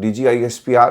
DGISPR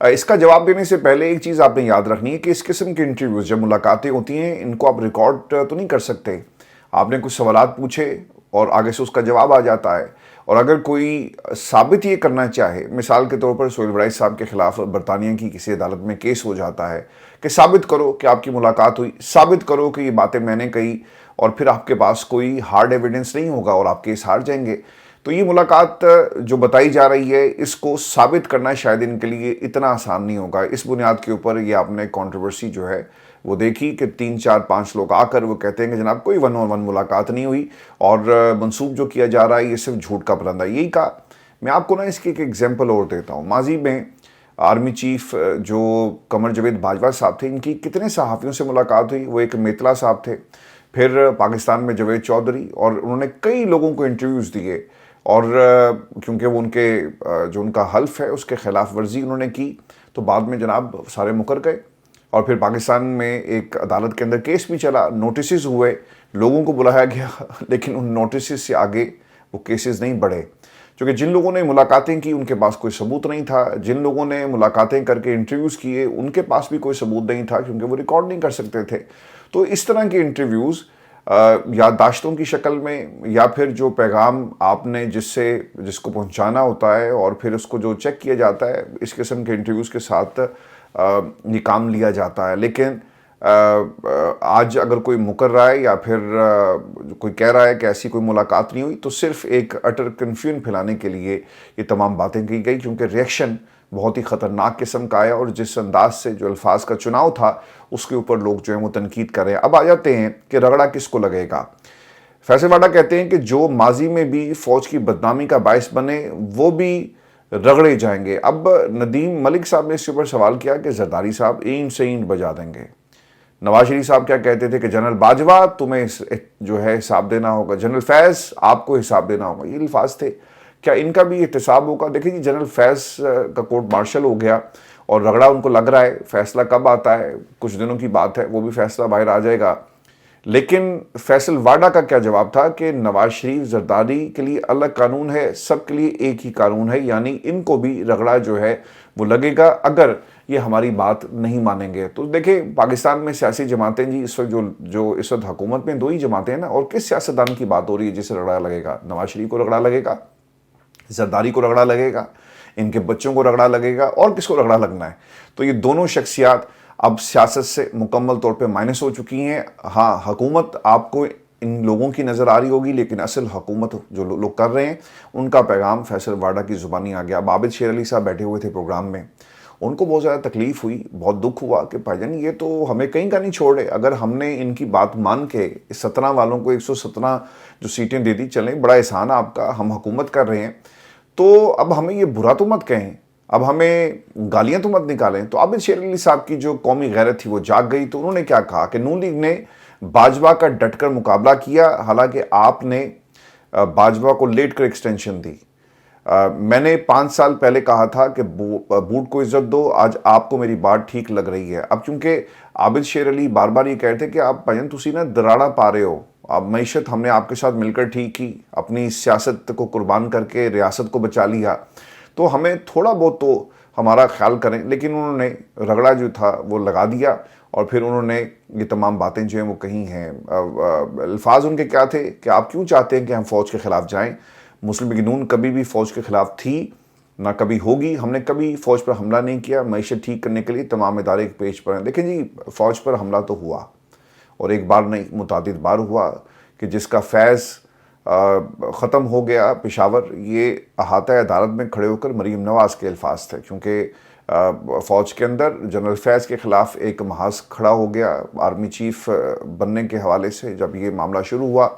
اس کا جواب دینے سے پہلے ایک چیز آپ نے یاد رکھنی ہے کہ اس قسم کے انٹرویوز جب ملاقاتیں ہوتی ہیں ان کو آپ ریکارڈ تو نہیں کر سکتے. آپ نے کچھ سوالات پوچھے اور آگے سے اس کا جواب آ جاتا ہے. اور اگر کوئی ثابت یہ کرنا چاہے، مثال کے طور پر سہیل وڑائی صاحب کے خلاف برطانیہ کی کسی عدالت میں کیس ہو جاتا ہے کہ ثابت کرو کہ آپ کی ملاقات ہوئی، ثابت کرو کہ یہ باتیں میں نے کہی، اور پھر آپ کے پاس کوئی ہارڈ ایویڈنس نہیں ہوگا اور آپ کیس ہار جائیں گے. تو یہ ملاقات جو بتائی جا رہی ہے اس کو ثابت کرنا شاید ان کے لیے اتنا آسان نہیں ہوگا. اس بنیاد کے اوپر یہ آپ نے کنٹروورسی جو ہے وہ دیکھی کہ 3 4 5 لوگ آ کر وہ کہتے ہیں کہ جناب کوئی 1 on 1 ملاقات نہیں ہوئی اور منسوب جو کیا جا رہا ہے یہ صرف جھوٹ کا پرندہ. یہی کہا. میں آپ کو نا اس کی ایک ایگزامپل اور دیتا ہوں. ماضی میں آرمی چیف جو قمر جاوید باجوہ صاحب تھے، ان کی کتنے صحافیوں سے ملاقات ہوئی. وہ ایک میتلا صاحب تھے، پھر پاکستان میں جاوید چودھری، اور انہوں نے کئی لوگوں کو انٹرویوز دیے. اور کیونکہ وہ جو ان کا حلف ہے اس کے خلاف ورزی انہوں نے کی تو بعد میں جناب سارے مکر گئے. اور پھر پاکستان میں ایک عدالت کے اندر کیس بھی چلا، نوٹسز ہوئے، لوگوں کو بلایا گیا، لیکن ان نوٹسز سے آگے وہ کیسز نہیں بڑھے. کیونکہ جن لوگوں نے ملاقاتیں کی ان کے پاس کوئی ثبوت نہیں تھا، جن لوگوں نے ملاقاتیں کر کے انٹرویوز کیے ان کے پاس بھی کوئی ثبوت نہیں تھا کیونکہ وہ ریکارڈ نہیں کر سکتے تھے. تو اس طرح کے انٹرویوز یادداشتوں کی شکل میں، یا پھر جو پیغام آپ نے جس کو پہنچانا ہوتا ہے اور پھر اس کو جو چیک کیا جاتا ہے، اس قسم کے انٹرویوز کے ساتھ یہ کام لیا جاتا ہے. لیکن آج اگر کوئی مکر رہا ہے یا پھر کوئی کہہ رہا ہے کہ ایسی کوئی ملاقات نہیں ہوئی تو صرف ایک اٹر کنفیوژن پھیلانے کے لیے یہ تمام باتیں کی گئی، کیونکہ ریئیکشن بہت ہی خطرناک قسم کا آیا اور جس انداز سے جو الفاظ کا چناؤ تھا اس کے اوپر لوگ جو ہیں وہ تنقید کر رہے ہیں. اب آ جاتے ہیں کہ رگڑا کس کو لگے گا. فیصل واڈا کہتے ہیں کہ جو ماضی میں بھی فوج کی بدنامی کا باعث بنے وہ بھی رگڑے جائیں گے. اب ندیم ملک صاحب نے اس کے اوپر سوال کیا کہ زرداری صاحب اینٹ سے اینٹ بجا دیں گے. نواز شریف صاحب کیا کہتے تھے کہ جنرل باجوہ تمہیں جو ہے حساب دینا ہوگا، جنرل فیض آپ کو حساب دینا ہوگا. یہ الفاظ تھے. کیا ان کا بھی احتساب ہوگا؟ دیکھیں جی، جنرل فیض کا کورٹ مارشل ہو گیا اور رگڑا ان کو لگ رہا ہے. فیصلہ کب آتا ہے؟ کچھ دنوں کی بات ہے، وہ بھی فیصلہ باہر آ جائے گا. لیکن فیصل واڈا کا کیا جواب تھا کہ نواز شریف زرداری کے لیے الگ قانون ہے، سب کے لیے ایک ہی قانون ہے، یعنی ان کو بھی رگڑا جو ہے وہ لگے گا اگر یہ ہماری بات نہیں مانیں گے. تو دیکھیں پاکستان میں سیاسی جماعتیں جی اس وقت جو اس وقت حکومت میں 2 ہی جماعتیں ہیں نا، اور کس سیاستدان کی بات ہو رہی ہے جسے رگڑا لگے گا؟ نواز شریف کو رگڑا لگے گا، زرداری کو رگڑا لگے گا، ان کے بچوں کو رگڑا لگے گا، اور کس کو رگڑا لگنا ہے؟ تو یہ دونوں شخصیات اب سیاست سے مکمل طور پہ مائنس ہو چکی ہیں. ہاں، حکومت آپ کو ان لوگوں کی نظر آ رہی ہوگی، لیکن اصل حکومت جو لوگ کر رہے ہیں ان کا پیغام فیصل واڈا کی زبانی آ گیا. اب عابد شیر علی صاحب بیٹھے ہوئے تھے پروگرام میں، ان کو بہت زیادہ تکلیف ہوئی، بہت دکھ ہوا کہ بھائی جان یہ تو ہمیں کہیں کا نہیں چھوڑ رہے. اگر ہم نے ان کی بات مان کے 17 والوں کو 117 جو سیٹیں دے دی، چلیں بڑا احسان ہے آپ کا، ہم حکومت کر رہے ہیں، تو اب ہمیں یہ برا تو مت کہیں، اب ہمیں گالیاں تو مت نکالیں. تو عابد شیر علی صاحب کی جو قومی غیرت تھی وہ جاگ گئی. تو انہوں نے کیا کہا کہ نون لیگ نے باجوہ کا ڈٹ کر مقابلہ کیا، حالانکہ آپ نے باجوہ کو لیٹ کر ایکسٹینشن دی. میں نے 5 سال پہلے کہا تھا کہ بوٹ کو عزت دو، آج آپ کو میری بات ٹھیک لگ رہی ہے. اب چونکہ عابد شیر علی بار بار یہ کہتے کہ آپ بھائین تسی نا دراڑا پا رہے ہو، اب معیشت ہم نے آپ کے ساتھ مل کر ٹھیک کی، اپنی سیاست کو قربان کر کے ریاست کو بچا لیا، تو ہمیں تھوڑا بہت تو ہمارا خیال کریں. لیکن انہوں نے رگڑا جو تھا وہ لگا دیا اور پھر انہوں نے یہ تمام باتیں جو ہیں وہ کہی ہیں. الفاظ ان کے کیا تھے کہ آپ کیوں چاہتے ہیں کہ ہم فوج کے خلاف جائیں؟ مسلم لیگ نون کبھی بھی فوج کے خلاف تھی نہ کبھی ہوگی. ہم نے کبھی فوج پر حملہ نہیں کیا. معیشت ٹھیک کرنے کے لیے تمام ادارے ایک پیج پر ہیں. دیکھیں جی، فوج پر حملہ تو ہوا، اور ایک بار نہیں متعدد بار ہوا، کہ جس کا فیض ختم ہو گیا پشاور، یہ احاطہ عدالت میں کھڑے ہو کر مریم نواز کے الفاظ تھے. کیونکہ فوج کے اندر جنرل فیض کے خلاف ایک محاذ کھڑا ہو گیا آرمی چیف بننے کے حوالے سے جب یہ معاملہ شروع ہوا.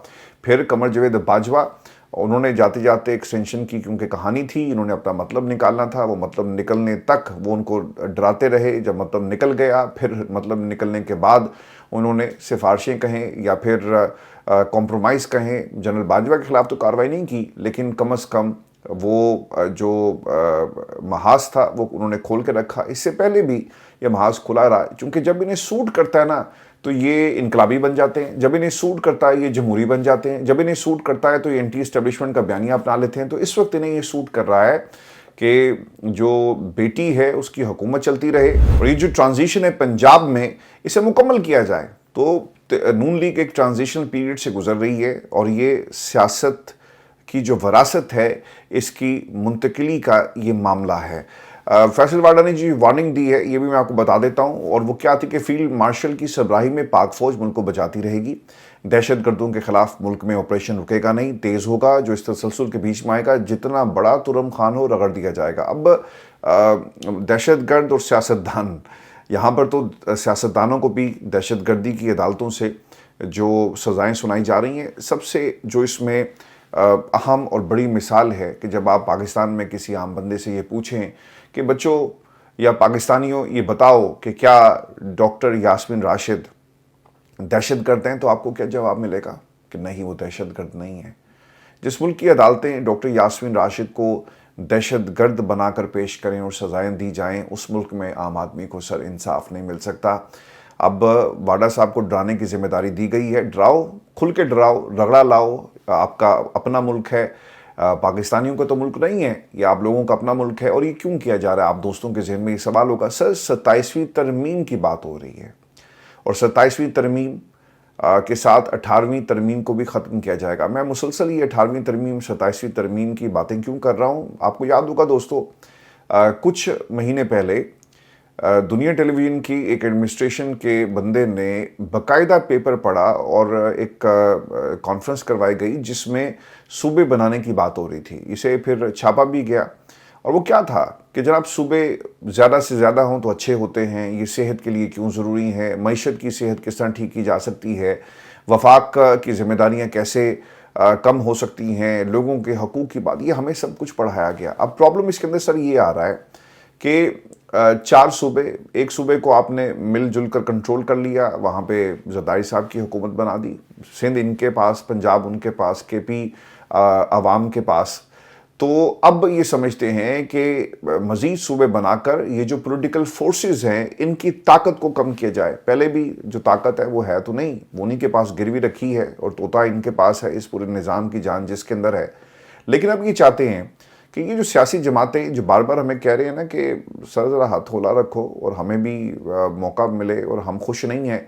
پھر قمر جاوید باجوہ، انہوں نے جاتے جاتے ایکسٹینشن کی کیونکہ کہانی تھی، انہوں نے اپنا مطلب نکالنا تھا. وہ مطلب نکلنے تک وہ ان کو ڈراتے رہے. جب مطلب نکل گیا، پھر مطلب نکلنے کے بعد انہوں نے سفارشیں کہیں یا پھر کمپرومائز کہیں. جنرل باجوہ کے خلاف تو کارروائی نہیں کی، لیکن کم از کم وہ جو محاذ تھا وہ انہوں نے کھول کے رکھا. اس سے پہلے بھی یہ محاذ کھلا رہا، چونکہ جب انہیں سوٹ کرتا ہے نا تو یہ انقلابی بن جاتے ہیں، جب انہیں سوٹ کرتا ہے یہ جمہوری بن جاتے ہیں، جب انہیں سوٹ کرتا ہے تو یہ اینٹی اسٹیبلشمنٹ کا بیانیہ اپنا لیتے ہیں. تو اس وقت انہیں یہ سوٹ کر رہا ہے کہ جو بیٹی ہے اس کی حکومت چلتی رہے اور یہ جو ٹرانزیشن ہے پنجاب میں اسے مکمل کیا جائے. تو نون لیگ ایک ٹرانزیشن پیریڈ سے گزر رہی ہے اور یہ سیاست کی جو وراثت ہے اس کی منتقلی کا یہ معاملہ ہے. فیصل واڈا نے جو وارننگ دی ہے یہ بھی میں آپ کو بتا دیتا ہوں، اور وہ کیا تھی کہ فیلڈ مارشل کی سربراہی میں پاک فوج ملک کو بچاتی رہے گی، دہشت گردوں کے خلاف ملک میں آپریشن رکے گا نہیں، تیز ہوگا، جو اس تسلسل کے بیچ میں آئے گا جتنا بڑا ترم خان ہو رگڑ دیا جائے گا. اب دہشت گرد اور سیاستدان، یہاں پر تو سیاستدانوں کو بھی دہشت گردی کی عدالتوں سے جو سزائیں سنائی جا رہی ہیں، سب سے جو اس میں اہم اور بڑی مثال ہے کہ جب آپ پاکستان میں کسی عام بندے سے یہ پوچھیں کہ بچوں یا پاکستانیوں یہ بتاؤ کہ کیا ڈاکٹر یاسمین راشد دہشت گرد ہیں، تو آپ کو کیا جواب ملے گا کہ نہیں، وہ دہشت گرد نہیں ہے. جس ملک کی عدالتیں ڈاکٹر یاسمین راشد کو دہشت گرد بنا کر پیش کریں اور سزائیں دی جائیں، اس ملک میں عام آدمی کو سر انصاف نہیں مل سکتا. اب واڈا صاحب کو ڈرانے کی ذمہ داری دی گئی ہے. ڈراؤ، کھل کے ڈراؤ، رگڑا لاؤ. آپ کا اپنا ملک ہے، پاکستانیوں کا تو ملک نہیں ہے، یہ آپ لوگوں کا اپنا ملک ہے. اور یہ کیوں کیا جا رہا ہے؟ آپ دوستوں کے ذہن میں یہ سوال ہوگا. سر 27ویں ترمیم کی بات ہو رہی ہے اور 27ویں ترمیم کے ساتھ 18ویں ترمیم کو بھی ختم کیا جائے گا. میں مسلسل یہ 18ویں ترمیم 27ویں ترمیم کی باتیں کیوں کر رہا ہوں؟ آپ کو یاد ہوگا دوستو، کچھ مہینے پہلے دنیا ٹیلی ویژن کی ایک ایڈمنسٹریشن کے بندے نے باقاعدہ پیپر پڑھا اور ایک کانفرنس کروائی گئی جس میں صوبے بنانے کی بات ہو رہی تھی. اسے پھر چھاپا بھی گیا اور وہ کیا تھا کہ جناب صوبے زیادہ سے زیادہ ہوں تو اچھے ہوتے ہیں، یہ صحت کے لیے کیوں ضروری ہے، معیشت کی صحت کس طرح ٹھیک کی جا سکتی ہے، وفاق کی ذمہ داریاں کیسے کم ہو سکتی ہیں، لوگوں کے حقوق کی بات، یہ ہمیں سب کچھ پڑھایا گیا. اب پرابلم اس کے اندر سر یہ آ رہا ہے کہ 4 صوبے، ایک صوبے کو آپ نے مل جل کر کنٹرول کر لیا، وہاں پہ زرداری صاحب کی حکومت بنا دی، سندھ ان کے پاس، پنجاب ان کے پاس، کے پی عوام کے پاس. تو اب یہ سمجھتے ہیں کہ مزید صوبے بنا کر یہ جو پولیٹیکل فورسز ہیں ان کی طاقت کو کم کیا جائے. پہلے بھی جو طاقت ہے وہ ہے تو نہیں، وہ انہی کے پاس گروی رکھی ہے اور طوطا ان کے پاس ہے، اس پورے نظام کی جان جس کے اندر ہے. لیکن اب یہ چاہتے ہیں کہ یہ جو سیاسی جماعتیں جو بار بار ہمیں کہہ رہے ہیں نا کہ سر ذرا ہاتھ کھولا رکھو اور ہمیں بھی موقع ملے اور ہم خوش نہیں ہیں،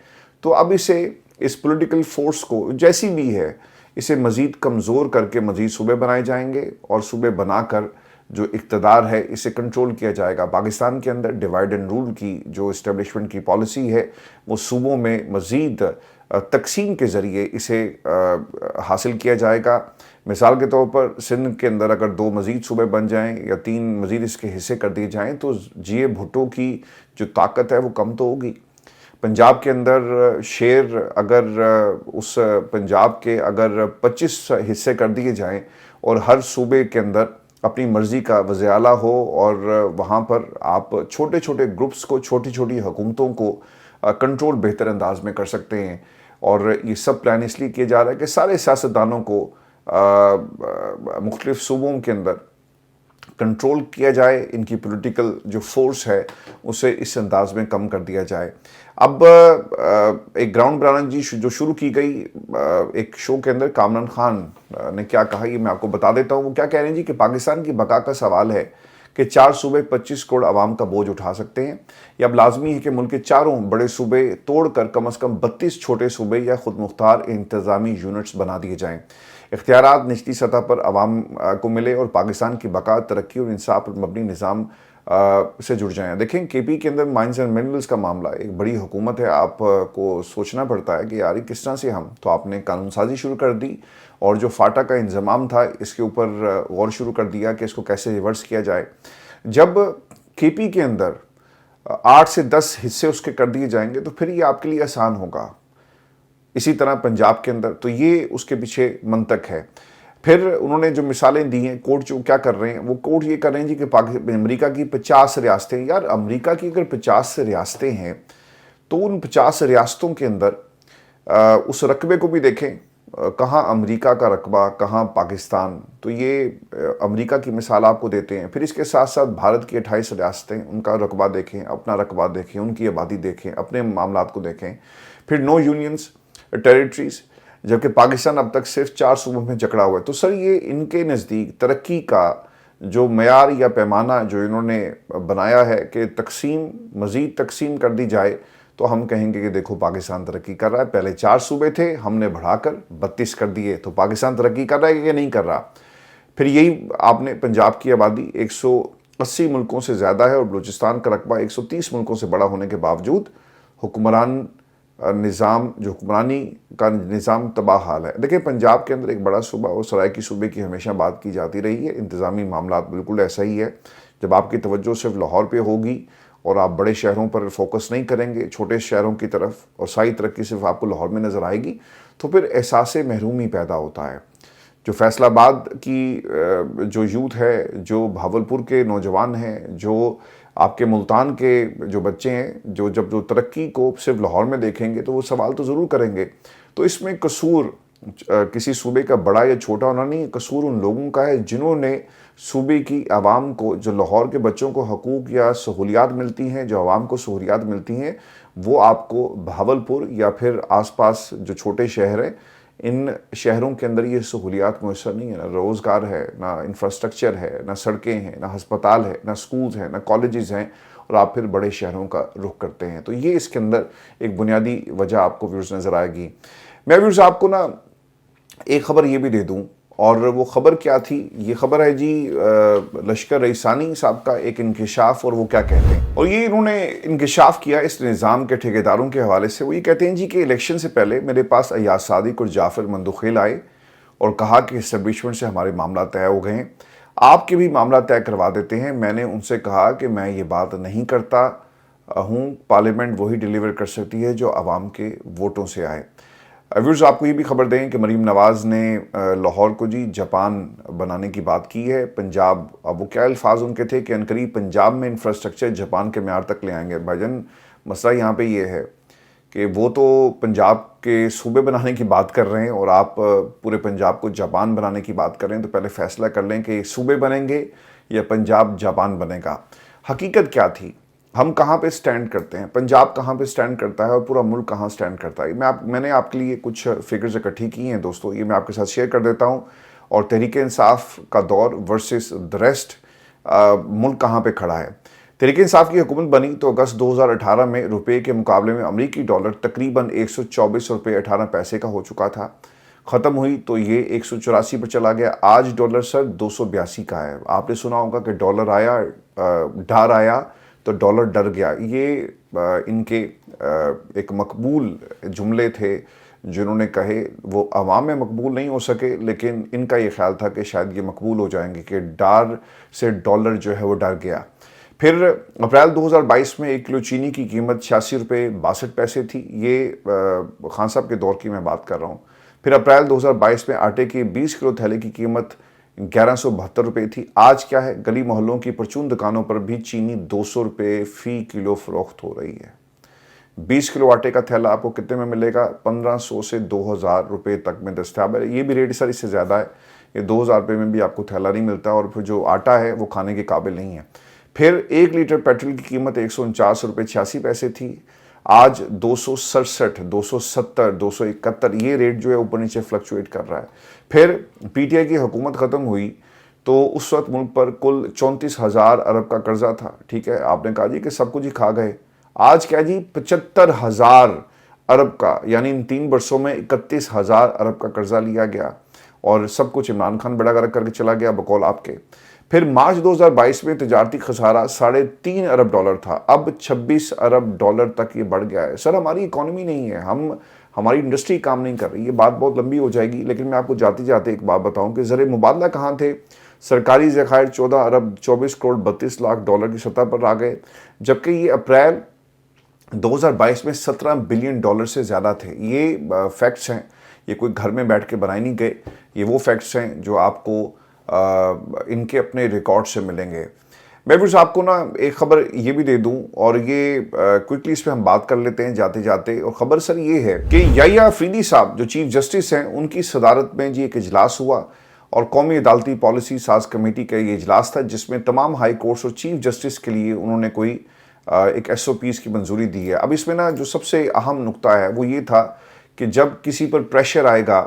تو اب اسے اس پولیٹیکل فورس کو جیسی بھی ہے اسے مزید کمزور کر کے مزید صوبے بنائے جائیں گے اور صوبے بنا کر جو اقتدار ہے اسے کنٹرول کیا جائے گا. پاکستان کے اندر ڈیوائیڈ اینڈ رول کی جو اسٹیبلشمنٹ کی پالیسی ہے وہ صوبوں میں مزید تقسیم کے ذریعے اسے حاصل کیا جائے گا. مثال کے طور پر سندھ کے اندر اگر 2 مزید صوبے بن جائیں یا 3 مزید اس کے حصے کر دیے جائیں تو جی بھٹو کی جو طاقت ہے وہ کم تو ہوگی. پنجاب کے اندر شیر اگر اس پنجاب کے اگر 25 حصے کر دیے جائیں اور ہر صوبے کے اندر اپنی مرضی کا وزیر اعلیٰ ہو اور وہاں پر آپ چھوٹے چھوٹے گروپس کو، چھوٹی چھوٹی حکومتوں کو کنٹرول بہتر انداز میں کر سکتے ہیں. اور یہ سب پلان اس لیے کیا جا رہا ہے کہ سارے سیاستدانوں کو مختلف صوبوں کے اندر کنٹرول کیا جائے، ان کی پولیٹیکل جو فورس ہے اسے اس انداز میں کم کر دیا جائے. اب ایک گراؤنڈ برانچ جی جو شروع کی گئی ایک شو کے اندر، کامران خان نے کیا کہا یہ میں آپ کو بتا دیتا ہوں. وہ کیا کہہ رہے ہیں جی کہ پاکستان کی بقا کا سوال ہے کہ 4 صوبے 25 کروڑ عوام کا بوجھ اٹھا سکتے ہیں، یہ اب لازمی ہے کہ ملک کے 4 بڑے صوبے توڑ کر کم از کم 32 چھوٹے صوبے یا خود مختار انتظامی یونٹس بنا دیے جائیں، اختیارات نچلی سطح پر عوام کو ملے اور پاکستان کی بقا، ترقی اور انصاف پر مبنی نظام سے جڑ جائیں. دیکھیں کے پی کے اندر مائنز اینڈ منرلز کا معاملہ ایک بڑی حکومت ہے، آپ کو سوچنا پڑتا ہے کہ یار کس طرح سے ہم، تو آپ نے قانون سازی شروع کر دی اور جو فاٹا کا انضمام تھا اس کے اوپر غور شروع کر دیا کہ اس کو کیسے ریورس کیا جائے. جب کے پی کے اندر 8 سے 10 حصے اس کے کر دیے جائیں گے تو پھر یہ آپ کے لیے آسان ہوگا. اسی طرح پنجاب کے اندر، تو یہ اس کے پیچھے منطق ہے. پھر انہوں نے جو مثالیں دی ہیں، کورٹ جو کیا کر رہے ہیں، وہ کورٹ یہ کر رہے ہیں جی کہ امریکہ کی 50 ریاستیں، یار امریکہ کی اگر 50 ریاستیں ہیں تو ان 50 ریاستوں کے اندر اس رقبے کو بھی دیکھیں، کہاں امریکہ کا رقبہ، کہاں پاکستان. تو یہ امریکہ کی مثال آپ کو دیتے ہیں. پھر اس کے ساتھ ساتھ بھارت کی 28 ریاستیں، ان کا رقبہ دیکھیں، اپنا رقبہ دیکھیں، ان کی آبادی دیکھیں، اپنے معاملات کو دیکھیں. پھر 9 یونینز ٹیریٹریز، جبکہ پاکستان اب تک صرف 4 صوبوں میں جکڑا ہوا ہے. تو سر یہ ان کے نزدیک ترقی کا جو معیار یا پیمانہ جو انہوں نے بنایا ہے کہ مزید تقسیم کر دی جائے تو ہم کہیں گے کہ دیکھو پاکستان ترقی کر رہا ہے. پہلے 4 صوبے تھے، ہم نے بڑھا کر 32 کر دیے، تو پاکستان ترقی کر رہا ہے کہ نہیں کر رہا؟ پھر یہی آپ نے پنجاب کی آبادی 180 ملکوں سے زیادہ ہے اور بلوچستان کا رقبہ 130 ملکوں سے بڑا ہونے کے باوجود حکمرانی کا نظام تباہ حال ہے. دیکھیں پنجاب کے اندر ایک بڑا صوبہ اور سرائکی صوبے کی ہمیشہ بات کی جاتی رہی ہے. انتظامی معاملات بالکل ایسا ہی ہے. جب آپ کی توجہ صرف لاہور پہ ہوگی اور آپ بڑے شہروں پر فوکس نہیں کریں گے، چھوٹے شہروں کی طرف، اور ساری ترقی صرف آپ کو لاہور میں نظر آئے گی، تو پھر احساس محرومی پیدا ہوتا ہے. جو فیصل آباد کی جو یوتھ ہے، جو بھاولپور کے نوجوان ہیں، جو آپ کے ملتان کے جو بچے ہیں، جو ترقی کو صرف لاہور میں دیکھیں گے تو وہ سوال تو ضرور کریں گے. تو اس میں قصور کسی صوبے کا بڑا یا چھوٹا ہونا نہیں، قصور ان لوگوں کا ہے جنہوں نے صوبے کی عوام کو، جو لاہور کے بچوں کو حقوق یا سہولیات ملتی ہیں، جو عوام کو سہولیات ملتی ہیں، وہ آپ کو بھاولپور یا پھر آس پاس جو چھوٹے شہر ہیں، ان شہروں کے اندر یہ سہولیات میسر نہیں ہیں. نہ روزگار ہے، نہ انفراسٹرکچر ہے، نہ سڑکیں ہیں، نہ ہسپتال ہے، نہ سکولز ہیں، نہ کالجز ہیں، اور آپ پھر بڑے شہروں کا رخ کرتے ہیں. تو یہ اس کے اندر ایک بنیادی وجہ آپ کو ویورز نظر آئے گی. میں ویورز آپ کو ایک خبر یہ بھی دے دوں، اور وہ خبر کیا تھی؟ یہ خبر ہے جی لشکر رئیسانی صاحب کا ایک انکشاف، اور وہ کیا کہتے ہیں، اور یہ انہوں نے انکشاف کیا اس نظام کے ٹھیکیداروں کے حوالے سے. وہ یہ کہتے ہیں جی کہ الیکشن سے پہلے میرے پاس ایاز صادق اور جعفر مندوخیل آئے اور کہا کہ اسٹیبلشمنٹ سے ہمارے معاملات طے ہو گئے ہیں، آپ کے بھی معاملات طے کروا دیتے ہیں. میں نے ان سے کہا کہ میں یہ بات نہیں کرتا ہوں، پارلیمنٹ وہی ڈیلیور کر سکتی ہے جو عوام کے ووٹوں سے آئے. ویورز آپ کو یہ بھی خبر دیں کہ مریم نواز نے لاہور کو جی جاپان بنانے کی بات کی ہے. پنجاب، اب وہ کیا الفاظ ان کے تھے کہ عنقریب پنجاب میں انفراسٹرکچر جاپان کے معیار تک لے آئیں گے. بھائی جان مسئلہ یہاں پہ یہ ہے کہ وہ تو پنجاب کے صوبے بنانے کی بات کر رہے ہیں اور آپ پورے پنجاب کو جاپان بنانے کی بات کر رہے ہیں. تو پہلے فیصلہ کر لیں کہ صوبے بنیں گے یا پنجاب جاپان بنے گا. حقیقت کیا تھی؟ ہم کہاں پہ سٹینڈ کرتے ہیں؟ پنجاب کہاں پہ سٹینڈ کرتا ہے اور پورا ملک کہاں سٹینڈ کرتا ہے؟ میں نے آپ کے لیے کچھ فگرز اکٹھی کی ہیں دوستو، یہ میں آپ کے ساتھ شیئر کر دیتا ہوں. اور تحریک انصاف کا دور ورسز دی ریسٹ، ملک کہاں پہ کھڑا ہے. تحریک انصاف کی حکومت بنی تو اگست 2018 میں روپے کے مقابلے میں امریکی ڈالر تقریباً 124 روپے 18 پیسے کا ہو چکا تھا. ختم ہوئی تو یہ 184 پر چلا گیا. آج ڈالر سر 282 کا ہے. آپ نے سنا ہوگا کہ ڈالر آیا، ڈر آیا تو ڈالر ڈر گیا. یہ ان کے ایک مقبول جملے تھے جنہوں نے کہے، وہ عوام میں مقبول نہیں ہو سکے، لیکن ان کا یہ خیال تھا کہ شاید یہ مقبول ہو جائیں گے کہ ڈار سے ڈالر جو ہے وہ ڈر گیا. پھر اپریل 2022 میں 1 کلو چینی کی قیمت 86 روپے 62 پیسے تھی. یہ خان صاحب کے دور کی میں بات کر رہا ہوں. پھر اپریل 2022 میں آٹے کی 20 کلو تھیلے کی قیمت 1172 روپے تھی. آج کیا ہے؟ گلی محلوں کی پرچون دکانوں پر بھی چینی 200 روپے فی کلو فروخت ہو رہی ہے. 20 کلو آٹے کا تھیلا آپ کو کتنے میں ملے گا؟ 1500 سے 2000 روپے تک میں دستیاب ہے. یہ بھی ریٹ سر اس سے زیادہ ہے، یہ 2000 روپے میں بھی آپ کو تھیلا نہیں ملتا، اور پھر جو آٹا ہے وہ کھانے کے قابل نہیں ہے. پھر 1 لیٹر پیٹرول کی قیمت 149 روپے 86 پیسے تھی. آج 267، 270، 271، یہ ریٹ جو ہے اوپر نیچے فلکچویٹ کر رہا ہے. پھر پی ٹی آئی کی حکومت ختم ہوئی تو اس وقت ملک پر کل 34,000 ارب کا قرضہ تھا. ٹھیک ہے، آپ نے کہا جی کہ سب کچھ ہی کھا گئے. آج کیا جی 75,000 ارب کا، یعنی ان 3 برسوں میں 31,000 ارب کا قرضہ لیا گیا، اور سب کچھ عمران خان بڑا غرق کر کے چلا گیا بقول آپ کے. پھر مارچ 2022 میں تجارتی خسارہ 3.5 ارب ڈالر تھا، اب 26 ارب ڈالر تک یہ بڑھ گیا ہے. سر ہماری اکانومی نہیں ہے، ہماری انڈسٹری کام نہیں کر رہی. یہ بات بہت لمبی ہو جائے گی، لیکن میں آپ کو جاتے جاتے ایک بات بتاؤں کہ زر مبادلہ کہاں تھے؟ سرکاری ذخائر 14 ارب 24 کروڑ 32 لاکھ ڈالر کی سطح پر آ گئے، جبکہ یہ اپریل 2022 میں 17 بلین ڈالر سے زیادہ تھے. یہ فیکٹس ہیں، یہ کوئی گھر میں بیٹھ کے بنائے نہیں گئے، یہ وہ فیکٹس ہیں جو آپ کو ان کے اپنے ریکارڈ سے ملیں گے. میں پھر آپ کو ایک خبر یہ بھی دے دوں، اور یہ کوئکلی اس پہ ہم بات کر لیتے ہیں جاتے جاتے. اور خبر سر یہ ہے کہ یحییٰ افریدی صاحب جو چیف جسٹس ہیں، ان کی صدارت میں جی ایک اجلاس ہوا، اور قومی عدالتی پالیسی ساز کمیٹی کا یہ اجلاس تھا جس میں تمام ہائی کورٹس اور چیف جسٹس کے لیے انہوں نے کوئی ایک ایس او پیز کی منظوری دی ہے. اب اس میں جو سب سے اہم نقطہ ہے وہ یہ تھا کہ جب کسی پر پریشر آئے گا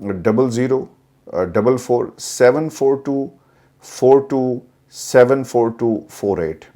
004474274248।